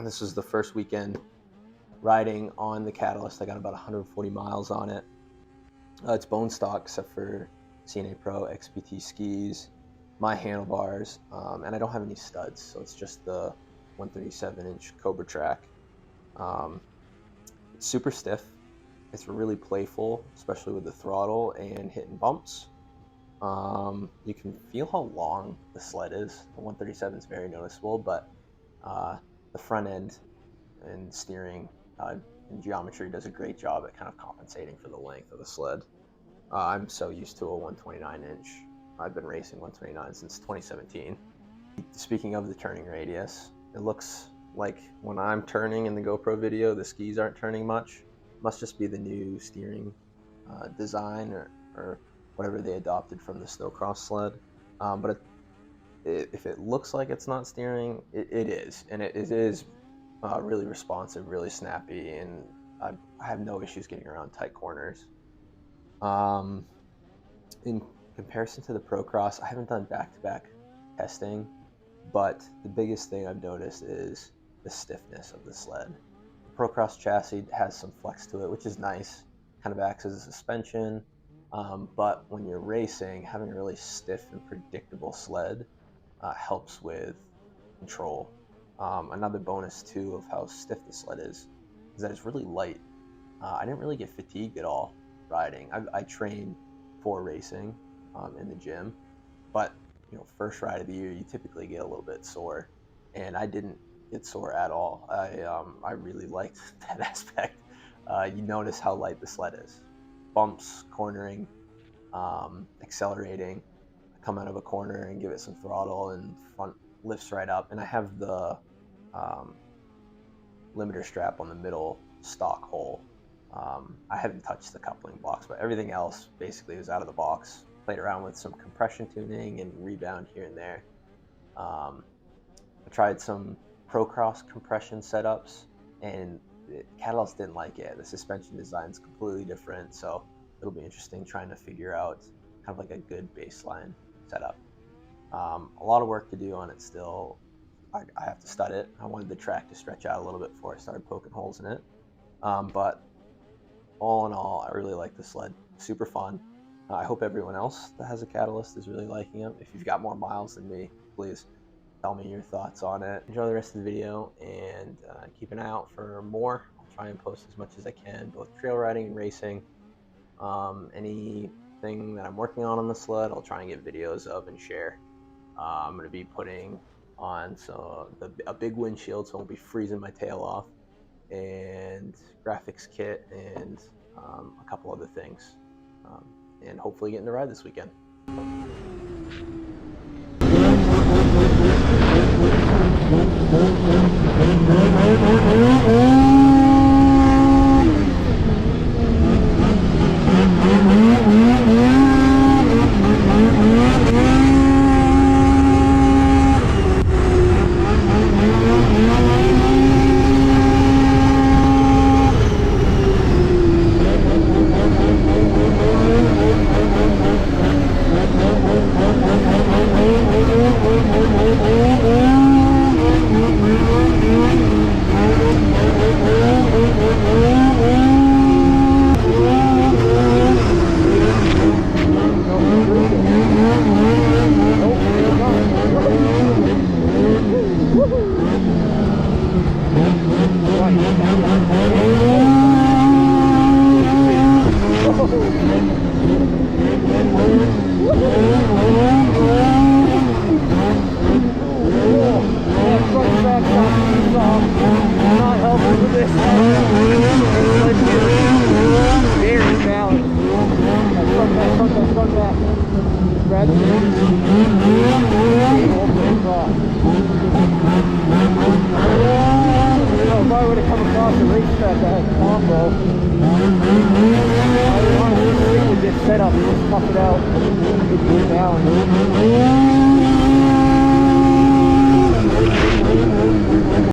This is the first weekend riding on the Catalyst. I got about 140 miles on it. It's bone stock except for CNA Pro XPT skis, my handlebars, and I don't have any studs, so it's just the 137-inch Cobra track. It's super stiff. It's really playful, especially with the throttle and hitting bumps. You can feel how long the sled is. The 137 is very noticeable, but the front end and steering and geometry does a great job at kind of compensating for the length of the sled. I'm so used to a 129-inch. I've been racing 129 since 2017. Speaking of the turning radius, it looks like when I'm turning in the GoPro video, the skis aren't turning much. Must just be the new steering design or whatever they adopted from the snowcross sled. But if it looks like it's not steering, it is, and it is really responsive, really snappy, and I have no issues getting around tight corners. In comparison to the Procross, I haven't done back-to-back testing, but the biggest thing I've noticed is the stiffness of the sled. The Procross chassis has some flex to it, which is nice, kind of acts as a suspension, but when you're racing, having a really stiff and predictable sled helps with control. Another bonus too of how stiff the sled is that it's really light. I didn't really get fatigued at all riding. I train for racing in the gym, but first ride of the year you typically get a little bit sore, and I didn't get sore at all. I really liked that aspect. You notice how light the sled is. Bumps, cornering, accelerating. I come out of a corner and give it some throttle, and front lifts right up. And I have the limiter strap on the middle stock hole. I haven't touched the coupling blocks, but everything else basically was out of the box. Played around with some compression tuning and rebound here and there. I tried some Procross compression setups, and Catalyst didn't like it. The suspension design is completely different, so it'll be interesting trying to figure out kind of like a good baseline setup. A lot of work to do on it still. I have to stud it. I wanted the track to stretch out a little bit before I started poking holes in it. But all in all, I really like the sled. Super fun. I hope everyone else that has a Catalyst is really liking it. If you've got more miles than me, please tell me your thoughts on it. Enjoy the rest of the video, and keep an eye out for more. I'll try and post as much as I can, both trail riding and racing. Anything that I'm working on the sled, I'll try and get videos of and share. I'm going to be putting on a big windshield, so I won't be freezing my tail off, and graphics kit, and a couple other things, and hopefully getting to ride this weekend. If I would have come across a racetrack that had combo, I would just set up and just tough it out. It'd be a balance.